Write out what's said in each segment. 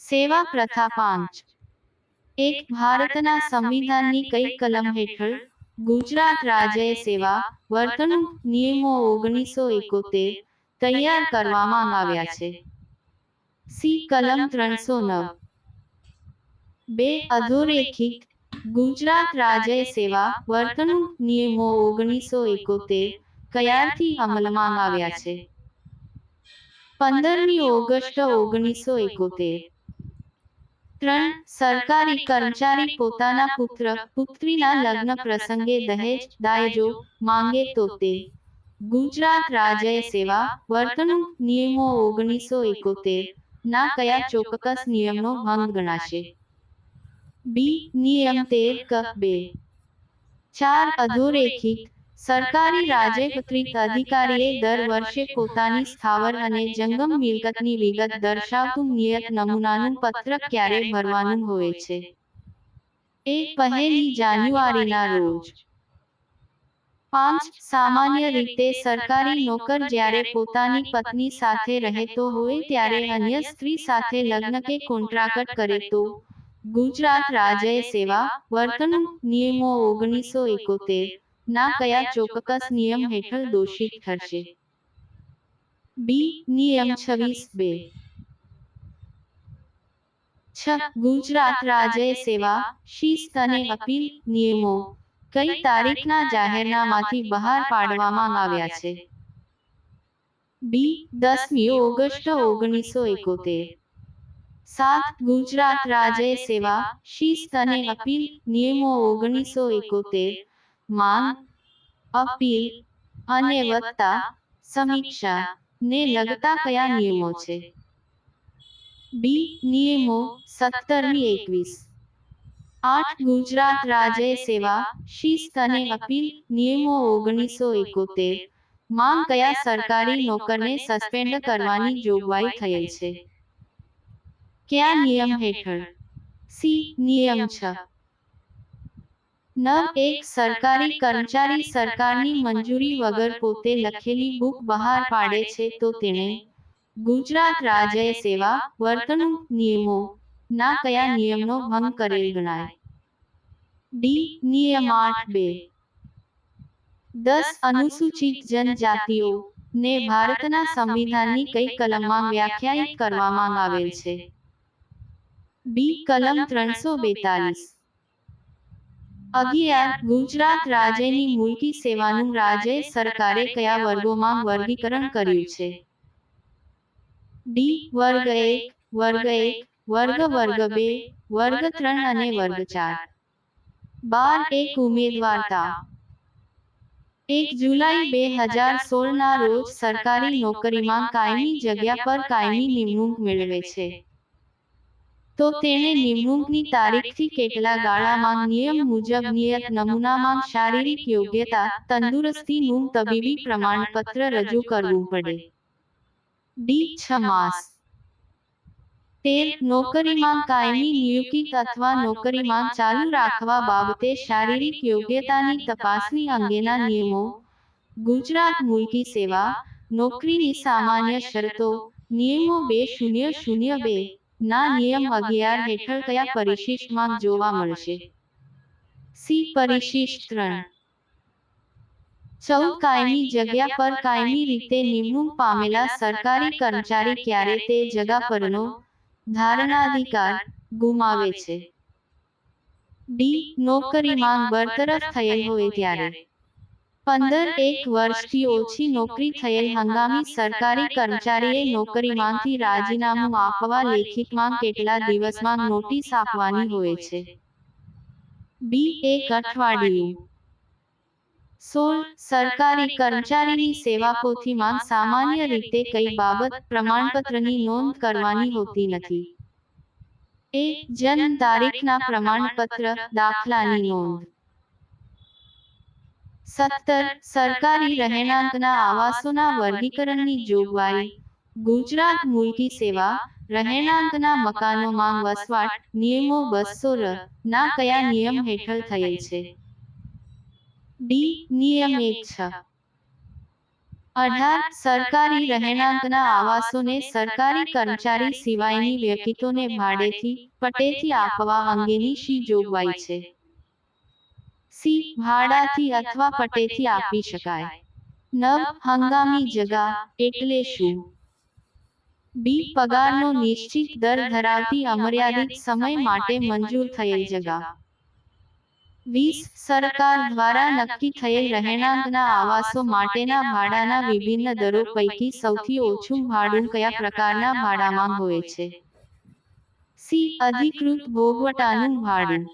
સેવા પ્રથા 5 એક ભારતના સંવિધાનની કઈ કલમ હેઠળ ગુજરાત રાજ્ય સેવા વર્તણૂક નિયમો 1971 તૈયાર કરવામાં આવ્યા છે? સી. કલમ 309. 2. અધોરેખિત ગુજરાત રાજ્ય સેવા વર્તણૂક નિયમો 1971 ક્યારથી અમલમાં આવ્યા છે? 15મી ઓગસ્ટ 1971. 3. સરકારી કર્મચારી પોતાના પુત્ર પુત્રીના લગ્ન પ્રસંગે દહેજ દાયજો માંગે તો તે ગુજરાત રાજ્ય સેવા વર્તણૂક નિયમો 1971 ના કયા ચોક્કસ નિયમનો ભંગ ગણાશે? બી. નિયમ 13 ક 2. 4. અધોરેખિત સરકારી રાજપત્રિત અધિકારીએ દર વર્ષે પોતાની સ્થાવર અને જંગમ મિલકતની વિગત દર્શાવતું નિયત નમૂનાનું પત્રક ક્યારે ભરવાનું હોય છે? એ. 1લી જાન્યુઆરીના રોજ. 5. સામાન્ય રીતે સરકારી નોકર જ્યારે પોતાની પત્ની સાથે રહેતો હોય ત્યારે અન્ય સ્ત્રી સાથે લગ્ન કે કોન્ટ્રાક્ટ કરે તો ગુજરાત રાજ્ય સેવા વર્તણૂક નિયમો 1971 ના કયા ચોક્કસ નિયમ હેઠળ દોષિત ઠરશે? બી. નિયમ 26 2. 6. ગુજરાત રાજ્ય સેવા શિસ્ત અને અપીલ નિયમો કઈ તારીખના જાહેરનામાથી બહાર પાડવામાં આવ્યા છે? બી. 10મી ઓગસ્ટ 1971. 7. ગુજરાત રાજ્ય સેવા શિસ્ત અને અપીલ નિયમો 1971 માંગ, અપીલ અને વત્તા સમીક્ષા ને લગતા કયા નિયમો છે? બી. નિયમો 17મી 21. 8. ગુજરાત રાજ્ય સેવા શિસ્ત અને અપીલ નિયમો 1971 માં કયા સરકારી નોકરને સસ્પેન્ડ કરવાની જોગવાઈ થયેલ છે? કયા નિયમ હેઠળ? સી. નિયમ 6. 9. એક સરકારી કર્મચારી સરકારની મંજૂરી વગર પોતે લખેલી બુક બહાર પાડે છે તો તેણે ગુજરાત રાજ્ય સેવા વર્તણૂક નિયમો ના કયા નિયમનો ભંગ કરેલ ગણાય? ડી. નિયમ 8 2. 10. અનુસૂચિત જનજાતિઓ ને ભારતના સંવિધાનની કઈ કલમમાં વ્યાખ્યાયિત કરવામાં આવેલ છે? બી. કલમ 342. 11. ગુજરાત રાજ્યની મુલકી સેવાનું રાજ્ય સરકારે કયા વર્ગોમાં વર્ગીકરણ કર્યું છે? ડી. વર્ગ 1, વર્ગ 1, વર્ગ 2, વર્ગ 3 અને વર્ગ 4. 12. એક ઉમેદવારતા 1 જુલાઈ 2016 ના રોજ સરકારી નોકરીમાં કાયમી જગ્યા પર કાયમી નિમણૂક મેળવે છે તો તેણે નિમણૂકની તારીખથી કેટલા ગાળામાં નિયમ મુજબ નિયત નમૂનામાં શારીરિક યોગ્યતા તંદુરસ્તીનું તબીબી પ્રમાણપત્ર રજૂ કરવું પડે? ડી. 6 માસ. 13. નોકરીમાં કાયમી નિયુક્તિ અથવા નોકરીમાં ચાલુ રાખવા બાબતે શારીરિક યોગ્યતાની તપાસણી અંગેના નિયમો ગુજરાત મુલકી સેવા નોકરીની સામાન્ય શરતો નિયમો 2002 ના નિયમ 11 હેઠળ કયા પરિશિષ્ટમાં જોવા મળશે? સી. પરિશિષ્ટ 3. 14. કાયમી જગ્યા પર કાયમી રીતે નિમણૂક પામેલા સરકારી કર્મચારી ક્યારે તે જગા પરનો ધારણાધિકાર ગુમાવે છે? ડી. નોકરીમાં બરતરફ થયેલ હોય ત્યારે. 15. એક વર્ષથી ઓછી નોકરી થયેલ હંગામી સરકારી કર્મચારીએ નોકરીમાંથી રાજીનામું આપવા લેખિતમાં કેટલા દિવસમાં નોટિસ આપવાની હોય છે? બી. 1 અઠવાડિયું. 16. સરકારી કર્મચારીની સેવાપોથીમાં સામાન્ય રીતે કઈ બાબત પ્રમાણપત્રની નોંધ કરવાની હોતી નથી? એ. જન્મ તારીખના પ્રમાણપત્ર દાખલાની નોંધ. 17. સરકારી રહેણાંકના આવાસોના વર્ગીકરણની જોગવાઈ ગુજરાત મુલકી સેવા રહેણાંકના મકાનોમાં વસવાટ નિયમો 200 ના કયા નિયમ હેઠળ થયેલ છે? ડી. નિયમ 1 6. 18 સરકારી રહેણાંકના આવાસોને સરકારી કર્મચારી સિવાયની વ્યક્તિઓને ભાડેથી પટ્ટેથી આપવા અંગેની શી જોગવાઈ છે? સી. ભાડાથી અથવા પટ્ટેથી આપી શકાય. 9 હંગામી જગા એટલે શું? બી. પગારનો નિશ્ચિત દર ધરાવતી અમર્યાદિત સમય માટે મંજૂર થયેલ જગા. 20 સરકાર દ્વારા નક્કી થયેલ રહેણાંકના આવાસો માટેના ભાડાના વિભિન્ન દરો પૈકી સૌથી ઓછું ભાડું કયા પ્રકારના ભાડામાં હોય છે? સી. અધિકૃત ભોગવટાનું ભાડું.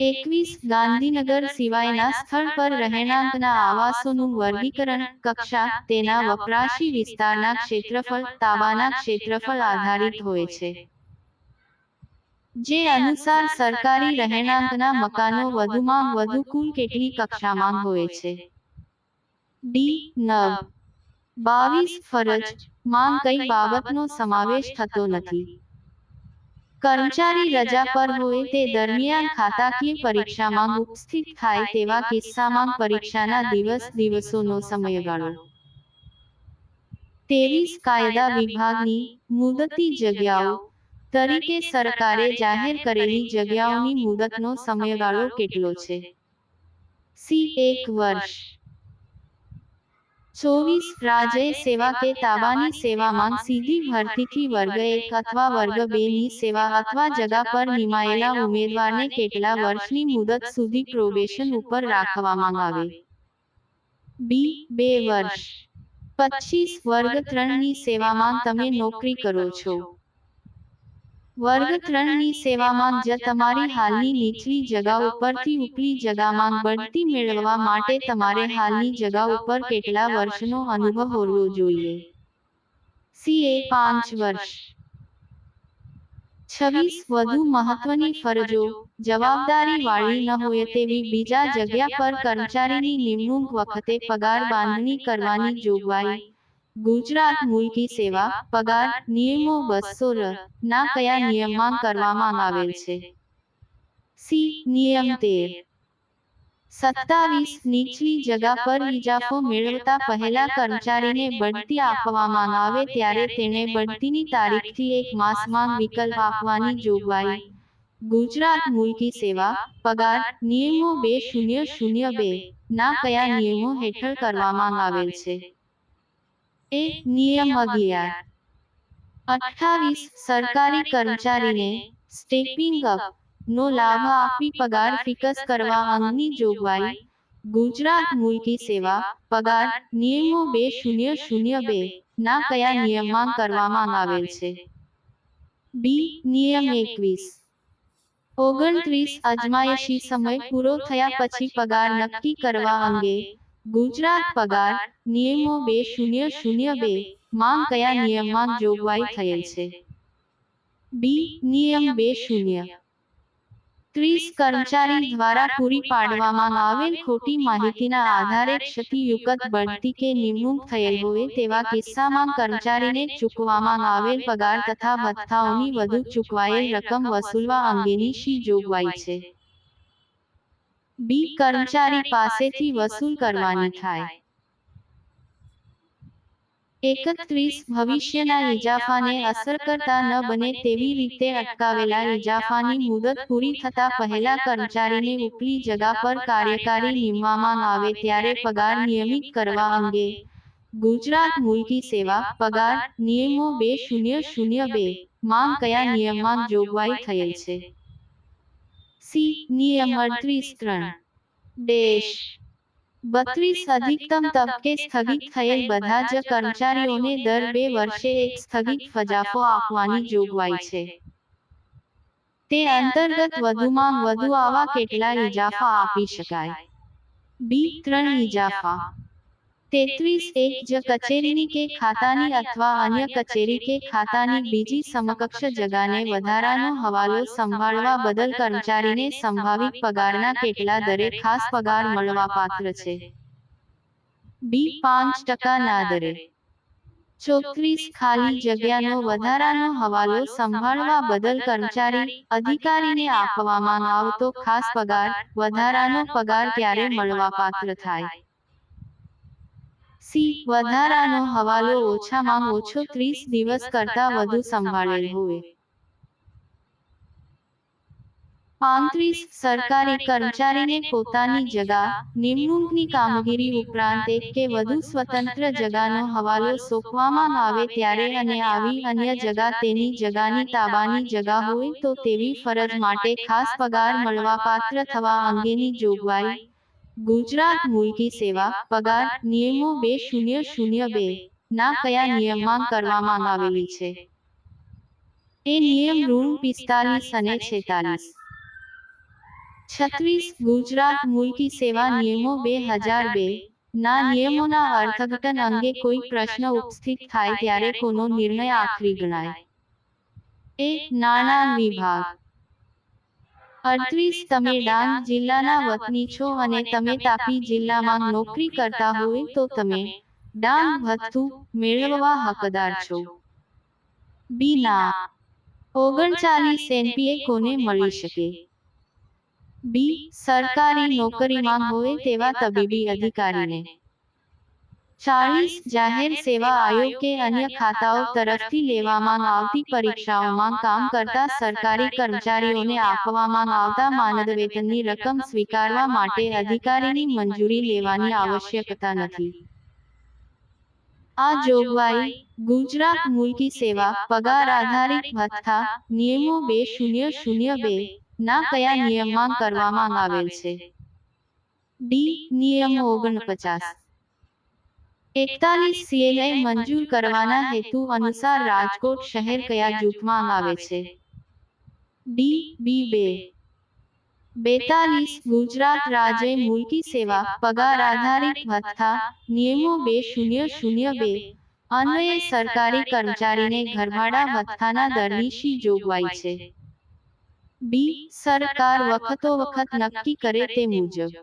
21 ગાંધીનગર સિવાયના સ્થળ પર રહેણાંકના આવાસોનું વર્ગીકરણ કક્ષા તેના વપરાશી વિસ્તારના ક્ષેત્રફળ તાબાના ક્ષેત્રફળ આધારિત હોય છે. જે અનુસાર સરકારી રહેણાંકના મકાનો વધુમાં વધુ કુલ કેટલી કક્ષામાં હોય છે? ડી. 9. 22 ફરજ માં કઈ બાબતનો સમાવેશ થતો નથી? કર્મચારી રજા પર હોય તે દરમિયાન ખાતાકીય પરીક્ષામાં ઉપસ્થિત થાય તેવા કિસ્સામાં પરીક્ષાના દિવસોનો સમયગાળો. 23 કાયદા વિભાગની મુદતી જગ્યાઓ તરીકે સરકારે જાહેર કરેલી જગ્યાઓની મુદતનો સમયગાળો કેટલો છે? સી. 1 વર્ષ. 24 રાજ્ય સેવા કે તાબાની સેવામાં સીધી ભરતીથી વર્ગ 1 અથવા વર્ગ 2 ની સેવા અથવા જગા પર નિમાયેલા ઉમેદવારને કેટલા વર્ષની મુદત સુધી પ્રોબેશન ઉપર રાખવામાં આવે? બી. 2 વર્ષ. 25 વર્ગ 3 ની સેવામાં તમે નોકરી કરો છો. વર્ગ 3 ની સેવામાં જ તમારી હાલની નીચલી જગા ઉપરથી ઉપલી જગામાં બઢતી મેળવવા માટે તમારે હાલની જગા ઉપર કેટલા વર્ષનો અનુભવ હોવો જોઈએ? સી. 5 વર્ષ. 26 વધુ મહત્વની ફરજો જવાબદારી વાળી ન હોય તેવી બીજા જગ્યા પર કર્મચારીની નિમણૂક વખતે પગાર બાંધણી કરવાની જોગવાઈ. ગુજરાત મુલકી સેવા પગાર નિયમો 200 ના કયા નિયમમાં કરવામાં આવેલ છે? સી. નિયમ 13. 27 નીચલી જગા પર ઇજાફો મેળવતા પહેલા કર્મચારીને બઢતી આપવામાં આવે ત્યારે તેણે બઢતીની તારીખથી 1 માસમાં વિકલ્પ આપવાની જોગવાઈ. ગુજરાત મુલકી સેવા પગાર નિયમો 2002 ના કયા નિયમો હેઠળ કરવામાં આવેલ છે? એ. નિયમ 11. 28 સરકારી કર્મચારીને સ્ટેપિંગ અપ નો લાભ આપી પગાર ફિક્સ કરવા અંગની જોગવાઈ. ગુજરાત મુલકી સેવા પગાર નિયમો 2002 ના કયા નિયમમાં કરવામાં આવેલ છે? બી. નિયમ 21. 29 અજમાયશી સમય પૂરો થયા પછી પગાર નક્કી કરવા અંગે. ગુજરાત પગાર નિયમો 2002 માં કયા નિયમમાં જોગવાઈ થયેલ છે? બી. નિયમ 20. 30 કર્મચારી દ્વારા પૂરી પાડવામાં આવેલ ખોટી માહિતીના આધારે ક્ષતિયુક્ત બઢતી કે નિમણૂક થયેલ હોય તેવા કિસ્સામાં કર્મચારીને ચૂકવવામાં આવેલ પગાર તથા ભથ્થાઓની વધુ ચૂકવાયેલ રકમ વસૂલવા અંગેની શી જોગવાઈ છે? બી. કર્મચારી પાસેથી વસૂલ કરવાની થાય. 31 ભવિષ્યના ઇજાફાને અસર કરતા ન બને તેવી રીતે અટકાવેલા ઇજાફાની મુદત પૂરી થતા પહેલા કર્મચારીને ઉપલી જગા પર કાર્યકારી નીમવામાં આવે ત્યારે પગાર નિયમિત કરવા અંગે. ગુજરાત મુલકી સેવા પગાર નિયમો 2002 માં કયા નિયમમાં જોગવાઈ થયેલ છે? સી. નિયમ 38(3). 32 અધિકતમ તબકે સ્થગિત થયેલ બધા જ કર્મચારીઓને દર 2 વર્ષે એક સ્થગિત ફજાફો આપવાની જોગવાઈ છે. તે અંતર્ગત વધુમાં વધુ આવા કેટલા ઇજાફા આપી શકાય? બી. 3 ઇજાફા. 33 એક જ કચેરીની કે ખાતાની અથવા અન્ય કચેરી કે ખાતાની બીજી સમકક્ષ જગાને વધારાનો હવાલો સંભાળવા બદલ કર્મચારીને સંભાવિત પગારના કેટલા દરે ખાસ પગાર મળવાપાત્ર છે? બી. 5% ના દરે. 34 ખાલી જગ્યાનો વધારાનો હવાલો સંભાળવા બદલ કર્મચારી અધિકારીને આપવામાં આવતો ખાસ પગાર વધારાનો પગાર ક્યારે મળવાપાત્ર થાય? સી. વધારાનો હવાલો ઓછામાં ઓછો 30 દિવસ કરતાં વધુ સંભાળેલ હોય. 35. સરકારી કર્મચારીને પોતાની જગા, નિમણૂકની કામગીરી ઉપરાંત એક કે વધુ સ્વતંત્ર જગાનો હવાલો સોંપવામાં આવે ત્યારે અને આવી અન્ય જગા તેની જગાની તાબાની જગા હોય તો તેવી ફરજ માટે ખાસ પગાર મળવાપાત્ર થવા અંગેની જોગવાઈ ગુજરાત મુલકી સેવા પગાર નિયમો 2002 ના કયા નિયમમાં કરવામાં આવેલી છે? એ નિયમ ઋણ 45 અને 46. 36. ગુજરાત મુલકી સેવા નિયમો 2002 ના નિયમોના અર્થઘટન અંગે કોઈ પ્રશ્ન ઉપસ્થિત થાય ત્યારે કોનો નિર્ણય આખરી ગણાય? એ. નાણાં વિભાગ. 38. તમે ડાંગ જિલ્લાના વતની છો અને તમે તાપી જિલ્લામાં નોકરી કરતા હોય તો તમે ડાંગ ભથ્થું મેળવવા હકદાર છો. બી. ના. 39 એનપીએ કોને મળી શકે? બી. સરકારી નોકરીમાં હોય તેવા તબીબી અધિકારીને. 40. જાહેર સેવા આયોગ કે અન્ય ખાતાઓ તરફથી લેવામાં આવતી પરીક્ષાઓમાં કામ કરતા સરકારી કર્મચારીઓને આપવામાં આવતા માનદ વેતનની રકમ સ્વીકારવા માટે અધિકારીની મંજૂરી લેવાની આવશ્યકતા નથી. આ જોગવાઈ ગુજરાત મુલકી સેવા પગાર આધારિત ભથ્થા નિયમો 2002 ના કયા નિયમમાં કરવામાં આવેલ છે? ડી. નિયમ 49. 41. સીએલઆઈ મંજૂર કરવાના હેતુ અનુસાર રાજકોટ શહેર કયા જૂથમાં આવે છે? ડી. બી. 42. ગુજરાત રાજ્ય મુલકી સેવા પગાર આધારિત ભથ્થા નિયમો 2002 અન્વયે સરકારી કર્મચારીને ઘરભાડા ભથ્થાના દરની શી જોગવાઈ છે? બી. સરકાર વખતોવખત નક્કી કરે તે મુજબ.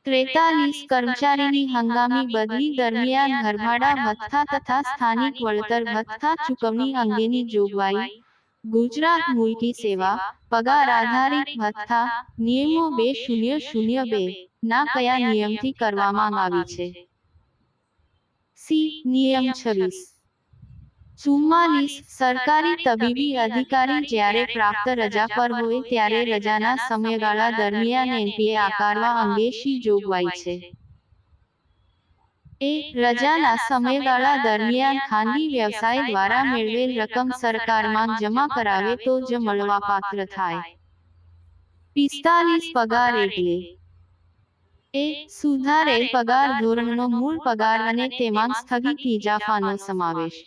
43. કર્મચારીની હંગામી બદલી દરમિયાન ઘરભાડા ભથ્થા તથા સ્થાનિક વળતર ભથ્થા ચૂકવણી અંગેની જોગવાઈ ગુજરાત મુલકી સેવા પગાર આધારિત ભથ્થા નિયમો 2002 ના કયા નિયમથી કરવામાં આવી છે? સી. નિયમ 26. 44. સરકારી તબીબી અધિકારી જ્યારે પ્રાપ્ત રજા પર હોય ત્યારે રજાના સમયગાળા દરમિયાન એનપીએ આકારવા અંગે શી જોગવાઈ છે? એ. રજાના સમયગાળા દરમિયાન ખાનગી વ્યવસાય દ્વારા મેળવેલ રકમ સરકારમાં જમા કરાવે તો જ મળવાપાત્ર થાય. 45. પગાર એટલે? એ. સુધારેલ પગાર ધોરણનો મૂળ પગાર અને તેમાં સ્થગિત ઇજાફાનો સમાવેશ.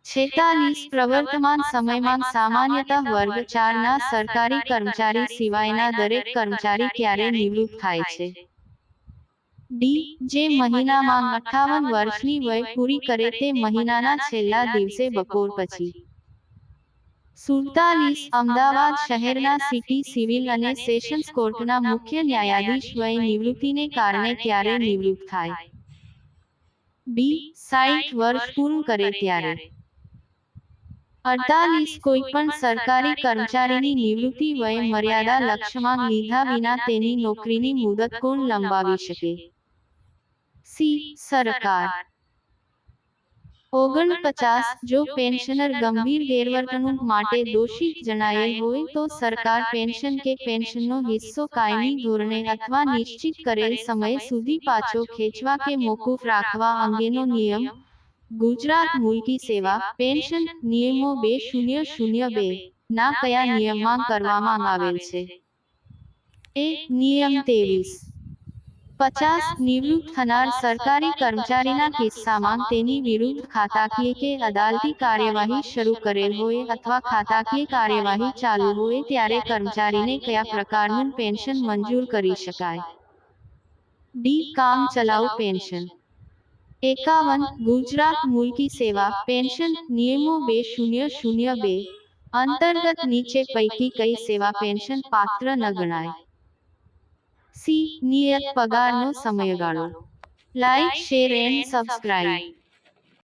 46. પ્રવર્તમાન સમયમાં સામાન્યતઃ વર્ગ 4 ના સરકારી કર્મચારી સિવાયના દરેક કર્મચારી ક્યારે નિવૃત્ત થાય છે? ડી. જે મહિનામાં 58 વર્ષની વય પૂરી કરે તે મહિનાના છેલ્લા દિવસે બપોર પછી. 47. અમદાવાદ શહેરના સિટી સિવિલ અને સેશન્સ કોર્ટના મુખ્ય ન્યાયાધીશ વય નિવૃત્તિને કારણે ક્યારે નિવૃત્ત થાય? બી. 60 વર્ષ પૂર્ણ કરે ત્યારે. 48. કોઈપણ સરકારી કર્મચારીની નિવૃત્તિ વય મર્યાદા લક્ષ્યમાં લીધા વિના તેની નોકરીની મુદત કોણ લંબાવી શકે? સી. સરકાર. 49. જો પેન્શનર ગંભીર ગેરવર્તણૂક માટે દોષિત જણાયેલ હોય તો સરકાર પેન્શન કે પેન્શનનો હિસ્સો કાયમી ધોરણે અથવા નિશ્ચિત કરેલ સમય સુધી પાછો ખેંચવા કે મોકૂફ રાખવા અંગેનો નિયમ ગુજરાત મુલકી સેવા પેન્શન નિયમો 2002 ના કયા નિયમમાં કરવામાં આવેલ છે? એ. નિયમ 23. 50. નિવૃત્ત થનાર સરકારી કર્મચારીના કિસ્સામાં તેની વિરુદ્ધ ખાતાકીય કે અદાલતી કાર્યવાહી શરૂ કરેલ હોય અથવા ખાતાકીય કાર્યવાહી ચાલુ હોય ત્યારે કર્મચારીને કયા પ્રકારનું પેન્શન મંજૂર કરી શકાય? ડી. કામચલાઉ પેન્શન. 51. ગુજરાત મુલકી સેવા પેન્શન નિયમો 2002 અંતર્ગત નીચે પૈકી કઈ સેવા પેન્શન પાત્ર ન ગણાય? સી. નિયત પગારનો સમયગાળો. Like, share and subscribe.